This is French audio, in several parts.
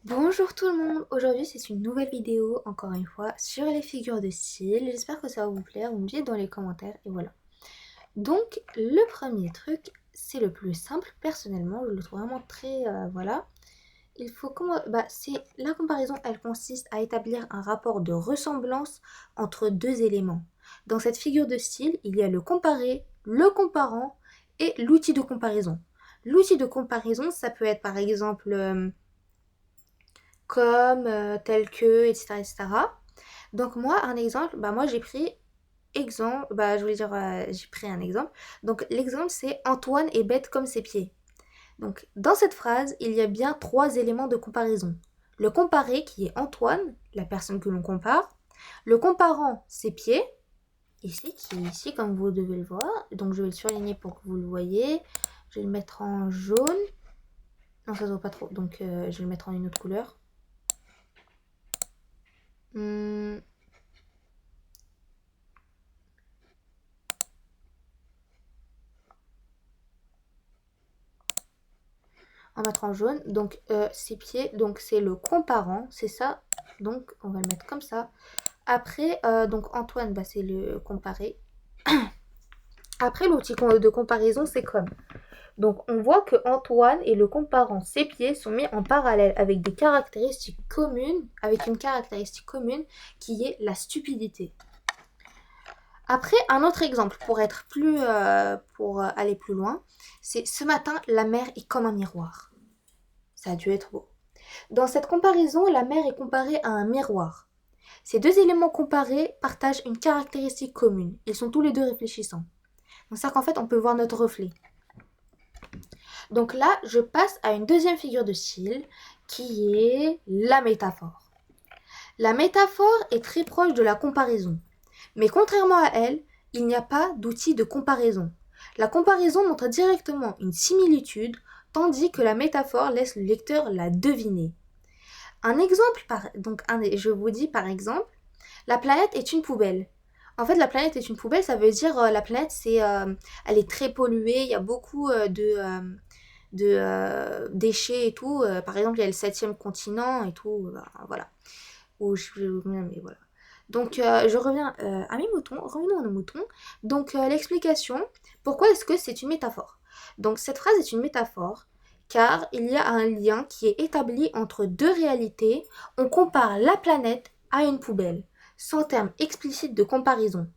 Bonjour tout le monde, aujourd'hui c'est une nouvelle vidéo encore une fois sur les figures de style. J'espère que ça va vous plaire, vous me dites dans les commentaires et voilà. Donc le premier truc, c'est le plus simple, personnellement je le trouve vraiment très voilà. Il faut comment c'est la comparaison, elle consiste à établir un rapport de ressemblance entre deux éléments. Dans cette figure de style, il y a le comparé, le comparant et l'outil de comparaison. L'outil de comparaison, ça peut être par exemple comme, tel que, etc., etc. Donc moi, un exemple, moi j'ai pris exemple, je voulais dire, j'ai pris un exemple. Donc l'exemple c'est Antoine est bête comme ses pieds. Donc dans cette phrase, il y a bien trois éléments de comparaison. Le comparé qui est Antoine, la personne que l'on compare. Le comparant, ses pieds, ici, qui est ici comme vous devez le voir. Donc je vais le surligner pour que vous le voyez. Je vais le mettre en jaune. Non, ça se voit pas trop, donc je vais le mettre en une autre couleur. Hmm, en mettre en jaune. Donc ses pieds, donc c'est le comparant, c'est ça. Donc on va le mettre comme ça. Après, donc Antoine, c'est le comparé. Après, l'outil de comparaison, c'est comme. Donc on voit que Antoine et le comparant, ses pieds, sont mis en parallèle avec des caractéristiques communes, avec une caractéristique commune qui est la stupidité. Après, un autre exemple pour être plus, pour aller plus loin, c'est ce matin, la mer est comme un miroir. Ça a dû être beau. Dans cette comparaison, la mer est comparée à un miroir. Ces deux éléments comparés partagent une caractéristique commune. Ils sont tous les deux réfléchissants. Donc c'est qu'en fait, on peut voir notre reflet. Donc là, je passe à une deuxième figure de style qui est la métaphore. La métaphore est très proche de la comparaison. Mais contrairement à elle, il n'y a pas d'outil de comparaison. La comparaison montre directement une similitude, tandis que la métaphore laisse le lecteur la deviner. Un exemple, je vous dis par exemple, la planète est une poubelle. En fait, la planète est une poubelle, ça veut dire la planète, elle est très polluée, il y a beaucoup de déchets et tout. Par exemple, il y a le septième continent et tout, voilà. Mais voilà. Donc, je reviens à mes moutons, revenons à nos moutons. Donc, l'explication, pourquoi est-ce que c'est une métaphore? Donc, cette phrase est une métaphore car il y a un lien qui est établi entre deux réalités. On compare la planète à une poubelle, sans terme explicite de comparaison.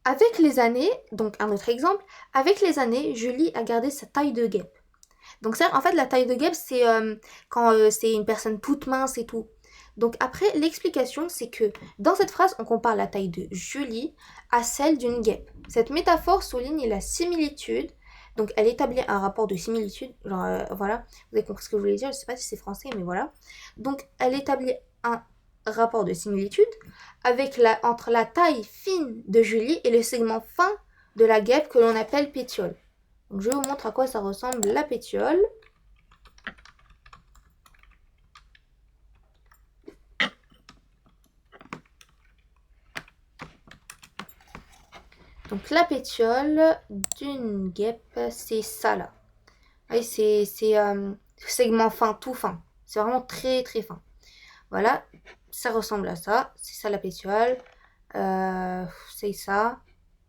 Avec les années, donc un autre exemple, avec les années, Julie a gardé sa taille de guêpe. Donc ça, en fait, la taille de guêpe, c'est quand c'est une personne toute mince et tout. Donc après, l'explication, c'est que dans cette phrase, on compare la taille de Julie à celle d'une guêpe. Cette métaphore souligne la similitude. Donc elle établit un rapport de similitude. Genre, voilà, vous avez compris ce que je voulais dire. Je sais pas si c'est français, mais voilà. Donc elle établit un rapport de similitude entre la taille fine de Julie et le segment fin de la guêpe que l'on appelle pétiole. Donc je vous montre à quoi ça ressemble la pétiole. Donc la pétiole d'une guêpe, c'est ça là. Oui, c'est segment fin, tout fin. C'est vraiment très très fin. Voilà, ça ressemble à ça. C'est ça la pétiole. C'est ça.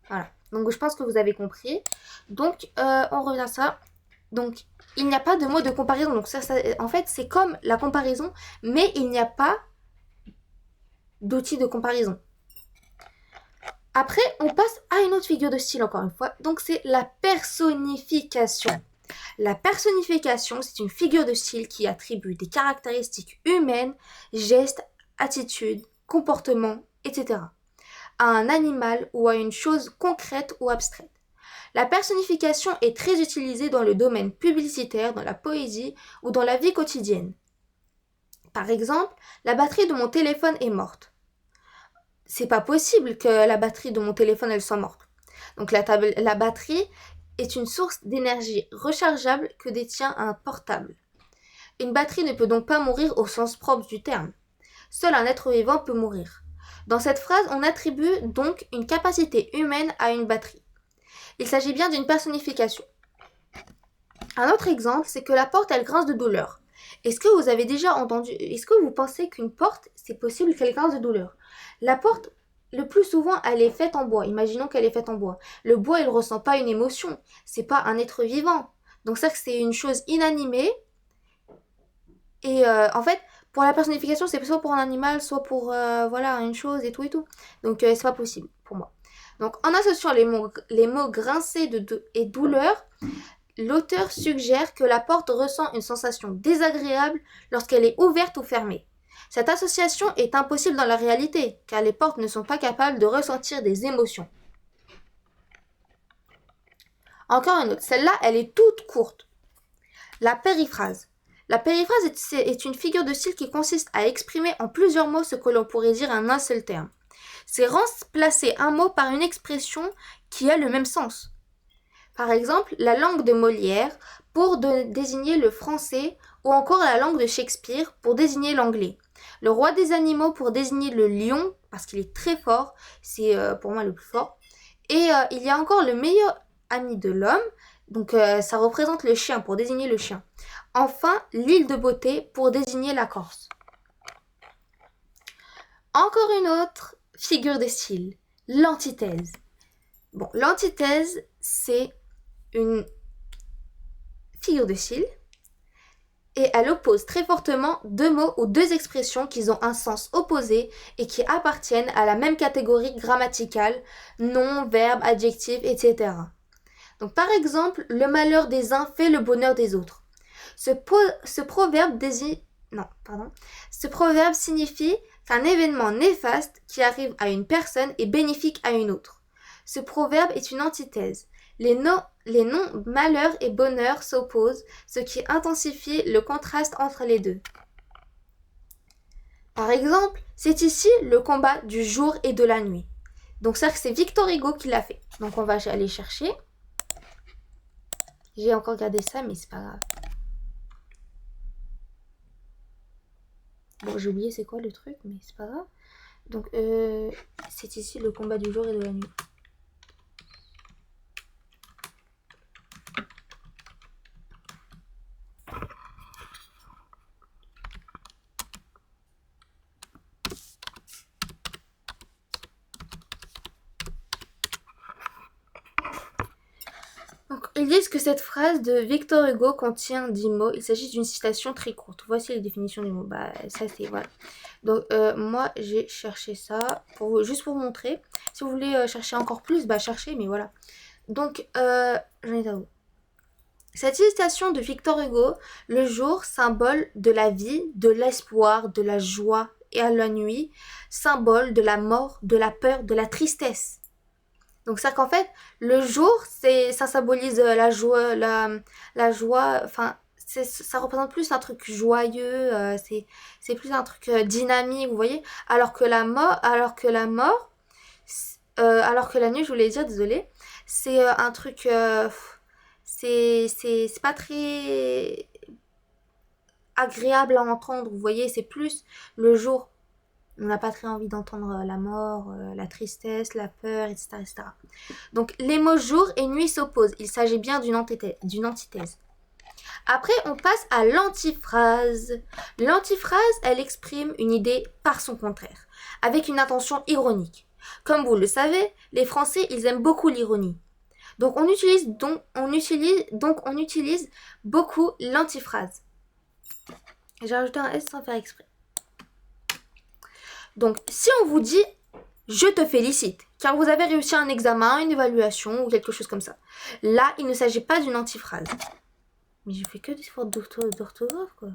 Voilà. Donc je pense que vous avez compris. Donc on revient à ça. Donc il n'y a pas de mot de comparaison. Donc ça en fait, c'est comme la comparaison, mais il n'y a pas d'outil de comparaison. Après, on passe à une autre figure de style encore une fois. Donc c'est la personnification. La personnification, c'est une figure de style qui attribue des caractéristiques humaines, gestes, attitudes, comportements, etc. à un animal ou à une chose concrète ou abstraite. La personnification est très utilisée dans le domaine publicitaire, dans la poésie ou dans la vie quotidienne. Par exemple, la batterie de mon téléphone est morte. C'est pas possible que la batterie de mon téléphone elle soit morte. Donc la batterie est une source d'énergie rechargeable que détient un portable. Une batterie ne peut donc pas mourir au sens propre du terme. Seul un être vivant peut mourir. Dans cette phrase, on attribue donc une capacité humaine à une batterie. Il s'agit bien d'une personnification. Un autre exemple, c'est que la porte elle grince de douleur. Est-ce que vous avez déjà entendu, est-ce que vous pensez qu'une porte, c'est possible qu'elle cause de douleur? La porte, le plus souvent, elle est faite en bois. Imaginons qu'elle est faite en bois. Le bois, il ne ressent pas une émotion. C'est pas un être vivant. Donc ça, c'est une chose inanimée. Et en fait, pour la personnification, c'est soit pour un animal, soit pour voilà, une chose et tout et tout. Donc c'est pas possible pour moi. Donc en associant les mots grincés et douleur, l'auteur suggère que la porte ressent une sensation désagréable lorsqu'elle est ouverte ou fermée. Cette association est impossible dans la réalité, car les portes ne sont pas capables de ressentir des émotions. Encore une autre, celle-là, elle est toute courte. La périphrase. La périphrase est une figure de style qui consiste à exprimer en plusieurs mots ce que l'on pourrait dire en un seul terme. C'est remplacer un mot par une expression qui a le même sens. Par exemple, la langue de Molière pour désigner le français ou encore la langue de Shakespeare pour désigner l'anglais. Le roi des animaux pour désigner le lion parce qu'il est très fort, c'est pour moi le plus fort. Et il y a encore le meilleur ami de l'homme, donc ça représente le chien pour désigner le chien. Enfin, l'île de beauté pour désigner la Corse. Encore une autre figure de style, l'antithèse. Bon, l'antithèse, c'est une figure de style et elle oppose très fortement deux mots ou deux expressions qui ont un sens opposé et qui appartiennent à la même catégorie grammaticale, nom, verbe, adjectif, etc. Donc par exemple, le malheur des uns fait le bonheur des autres. Ce proverbe signifie qu'un événement néfaste qui arrive à une personne est bénéfique à une autre. Ce proverbe est une antithèse. Les noms malheur et bonheur s'opposent, ce qui intensifie le contraste entre les deux. Par exemple, c'est ici le combat du jour et de la nuit. Donc ça, c'est Victor Hugo qui l'a fait. Donc on va aller chercher. J'ai encore gardé ça, mais c'est pas grave. Bon, j'ai oublié c'est quoi le truc, mais c'est pas grave. Donc, c'est ici le combat du jour et de la nuit. Donc, ils disent que cette phrase de Victor Hugo contient 10 mots. Il s'agit d'une citation très courte. Voici les définitions des mots. Bah, ça c'est, voilà. Donc, moi, j'ai cherché ça juste pour vous montrer. Si vous voulez chercher encore plus, bah, cherchez, mais voilà. Donc, j'en étais à où? Cette citation de Victor Hugo, le jour, symbole de la vie, de l'espoir, de la joie, et à la nuit, symbole de la mort, de la peur, de la tristesse. Donc c'est qu'en fait, le jour, ça symbolise la joie, enfin, ça représente plus un truc joyeux, c'est plus un truc dynamique, vous voyez, alors que la nuit, je voulais dire, désolée, c'est un truc, c'est pas très agréable à entendre, vous voyez, c'est plus le jour. On n'a pas très envie d'entendre la mort, la tristesse, la peur, etc., etc. Donc les mots jour et nuit s'opposent. Il s'agit bien d'une antithèse. Après, on passe à l'antiphrase. L'antiphrase, elle exprime une idée par son contraire, avec une intention ironique. Comme vous le savez, les Français, ils aiment beaucoup l'ironie. Donc on utilise beaucoup l'antiphrase. J'ai rajouté un S sans faire exprès. Donc, si on vous dit « je te félicite », car vous avez réussi un examen, une évaluation ou quelque chose comme ça. Là, il ne s'agit pas d'une antiphrase. Mais je fais que des fautes d'orthographe, quoi.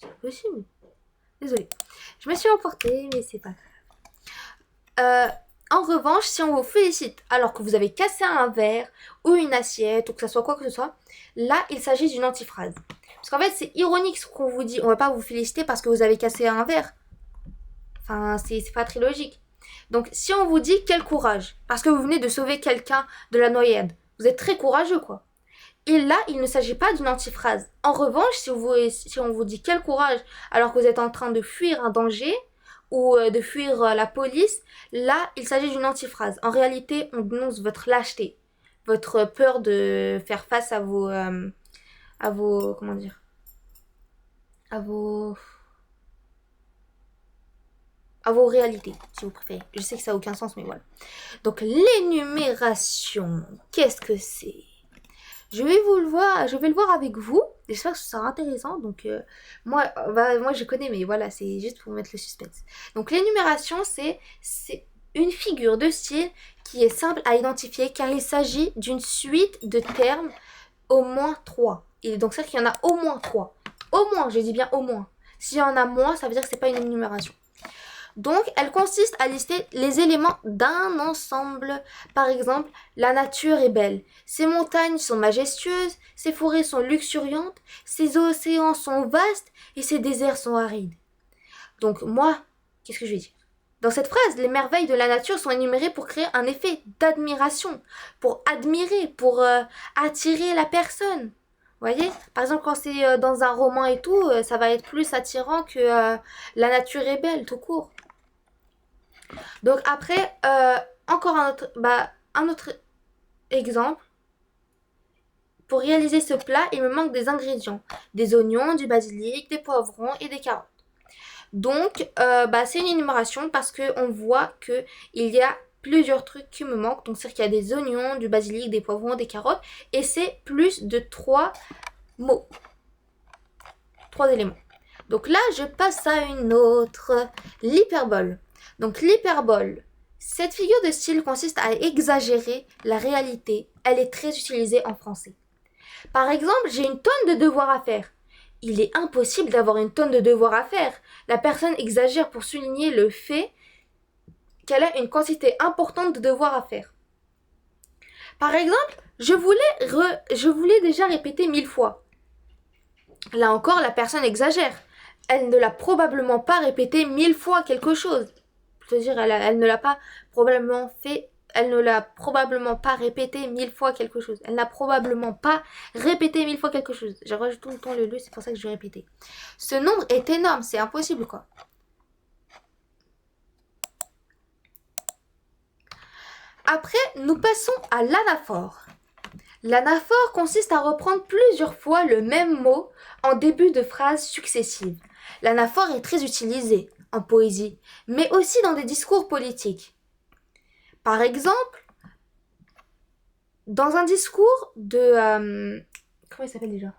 C'est possible. Désolée. Je me suis emportée, mais c'est pas grave. En revanche, si on vous félicite alors que vous avez cassé un verre ou une assiette ou que ce soit quoi que ce soit, là, il s'agit d'une antiphrase. Parce qu'en fait, c'est ironique ce qu'on vous dit. On va pas vous féliciter parce que vous avez cassé un verre. Enfin, c'est pas très logique. Donc, si on vous dit quel courage, parce que vous venez de sauver quelqu'un de la noyade, vous êtes très courageux, quoi. Et là, il ne s'agit pas d'une antiphrase. En revanche, si on vous dit quel courage, alors que vous êtes en train de fuir un danger ou de fuir la police, là, il s'agit d'une antiphrase. En réalité, on dénonce votre lâcheté, votre peur de faire face à vos comment dire, à vos, à vos réalités, si vous préférez. Je sais que ça n'a aucun sens, mais voilà. Donc l'énumération, qu'est-ce que c'est? Je vais le voir avec vous. J'espère que ce sera intéressant. Donc moi je connais, mais voilà, c'est juste pour mettre le suspense. Donc l'énumération, c'est une figure de style qui est simple à identifier car il s'agit d'une suite de termes au moins 3. Et donc c'est-à-dire qu'il y en a au moins 3. Au moins, je dis bien au moins. S'il y en a moins, ça veut dire que c'est pas une énumération. Donc, elle consiste à lister les éléments d'un ensemble. Par exemple, la nature est belle, ses montagnes sont majestueuses, ses forêts sont luxuriantes, ses océans sont vastes et ses déserts sont arides. Donc moi, qu'est-ce que je vais dire? Dans cette phrase, les merveilles de la nature sont énumérées pour créer un effet d'admiration, pour admirer, pour attirer la personne. Vous voyez? Par exemple, quand c'est dans un roman et tout, ça va être plus attirant que la nature est belle, tout court. Donc après, encore un autre exemple. Pour réaliser ce plat, il me manque des ingrédients. Des oignons, du basilic, des poivrons et des carottes. Donc, c'est une énumération parce qu'on voit qu'il y a plusieurs trucs qui me manquent. Donc, c'est-à-dire qu'il y a des oignons, du basilic, des poivrons, des carottes. Et c'est plus de 3 mots. 3 éléments. Donc là, je passe à une autre. L'hyperbole. Donc l'hyperbole, cette figure de style consiste à exagérer la réalité. Elle est très utilisée en français. Par exemple, j'ai une tonne de devoirs à faire. Il est impossible d'avoir une tonne de devoirs à faire. La personne exagère pour souligner le fait qu'elle a une quantité importante de devoirs à faire. Par exemple, je voulais déjà répéter 1000 fois. Là encore, la personne exagère. Elle ne l'a probablement pas répété 1000 fois quelque chose. C'est-à-dire, elle ne l'a pas probablement fait, elle ne l'a probablement pas répété 1000 fois quelque chose. Elle n'a probablement pas répété 1000 fois quelque chose. Je rajoute tout le temps le lieu, c'est pour ça que je vais répéter. Ce nombre est énorme, c'est impossible quoi. Après, nous passons à l'anaphore. L'anaphore consiste à reprendre plusieurs fois le même mot en début de phrases successives. L'anaphore est très utilisé en poésie, mais aussi dans des discours politiques. Par exemple, dans un discours de... comment il s'appelle déjà?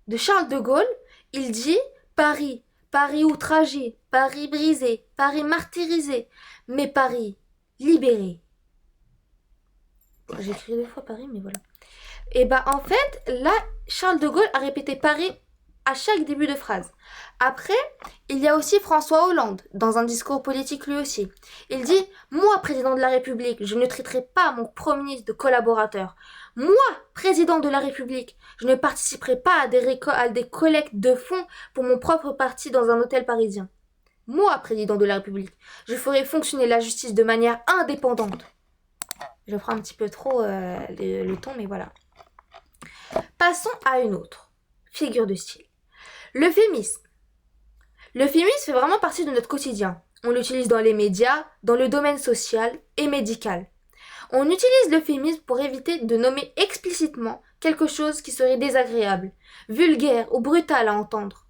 De Charles de Gaulle, il dit Paris, Paris outragé, Paris brisé, Paris martyrisé, mais Paris libéré. J'ai écrit 2 fois Paris, mais voilà. Et en fait, là, Charles de Gaulle a répété Paris à chaque début de phrase. Après, il y a aussi François Hollande, dans un discours politique lui aussi. Il dit « Moi, président de la République, je ne traiterai pas mon Premier ministre de collaborateur. Moi, président de la République, je ne participerai pas à des collectes de fonds pour mon propre parti dans un hôtel parisien. Moi, président de la République, je ferai fonctionner la justice de manière indépendante. » Je prends un petit peu trop le ton, mais voilà. Passons à une autre figure de style. L'euphémisme. L'euphémisme fait vraiment partie de notre quotidien. On l'utilise dans les médias, dans le domaine social et médical. On utilise l'euphémisme pour éviter de nommer explicitement quelque chose qui serait désagréable, vulgaire ou brutal à entendre.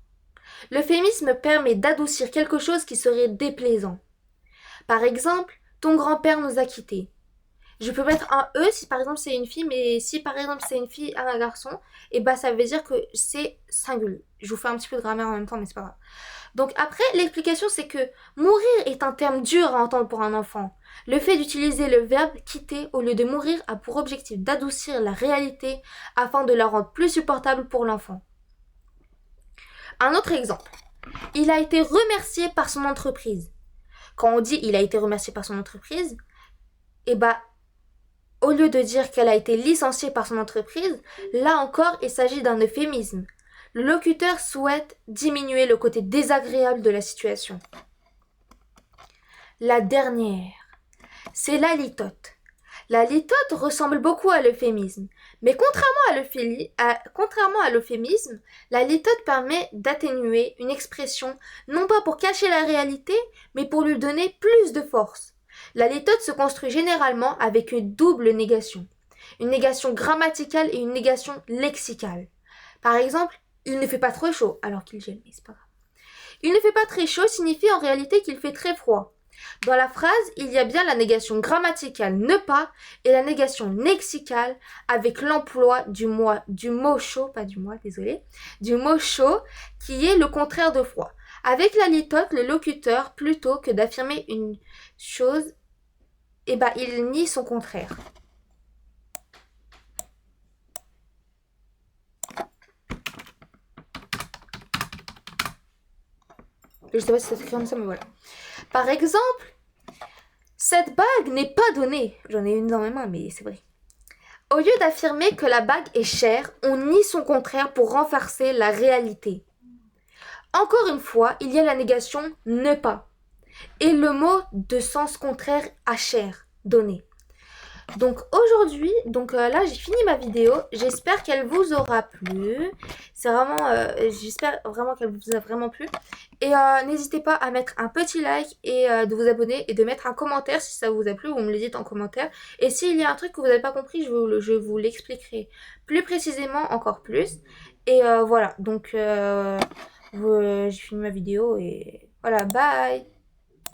L'euphémisme permet d'adoucir quelque chose qui serait déplaisant. Par exemple, ton grand-père nous a quittés. Je peux mettre un E si par exemple c'est une fille, mais si par exemple c'est une fille et un garçon, et ça veut dire que c'est singulier. Je vous fais un petit peu de grammaire en même temps, mais c'est pas grave. Donc après, l'explication c'est que mourir est un terme dur à entendre pour un enfant. Le fait d'utiliser le verbe quitter au lieu de mourir a pour objectif d'adoucir la réalité afin de la rendre plus supportable pour l'enfant. Un autre exemple. Il a été remercié par son entreprise. Quand on dit il a été remercié par son entreprise, au lieu de dire qu'elle a été licenciée par son entreprise, là encore, il s'agit d'un euphémisme. Le locuteur souhaite diminuer le côté désagréable de la situation. La dernière, c'est la litote. La litote ressemble beaucoup à l'euphémisme, mais contrairement à l'euphémisme, la litote permet d'atténuer une expression non pas pour cacher la réalité, mais pour lui donner plus de force. La litote se construit généralement avec une double négation. Une négation grammaticale et une négation lexicale. Par exemple, Il ne fait pas trop chaud, alors qu'il gèle, mais c'est pas grave. Il ne fait pas très chaud signifie en réalité qu'il fait très froid. Dans la phrase, il y a bien la négation grammaticale ne pas et la négation lexicale avec l'emploi du mot chaud, pas du mot, désolé, du mot chaud qui est le contraire de froid. Avec la litote, le locuteur, plutôt que d'affirmer une chose, il nie son contraire. Je sais pas si ça s'écrit comme ça, mais voilà. Par exemple, cette bague n'est pas donnée. J'en ai une dans mes mains, mais c'est vrai. Au lieu d'affirmer que la bague est chère, on nie son contraire pour renforcer la réalité. Encore une fois, il y a la négation ne pas et le mot de sens contraire à cher, donné. Donc aujourd'hui, là j'ai fini ma vidéo, j'espère qu'elle vous aura plu, c'est vraiment, j'espère vraiment qu'elle vous a vraiment plu, et n'hésitez pas à mettre un petit like et de vous abonner et de mettre un commentaire si ça vous a plu, vous me le dites en commentaire, et s'il y a un truc que vous n'avez pas compris, je vous l'expliquerai plus précisément, encore plus, et voilà, donc j'ai fini ma vidéo et voilà, bye.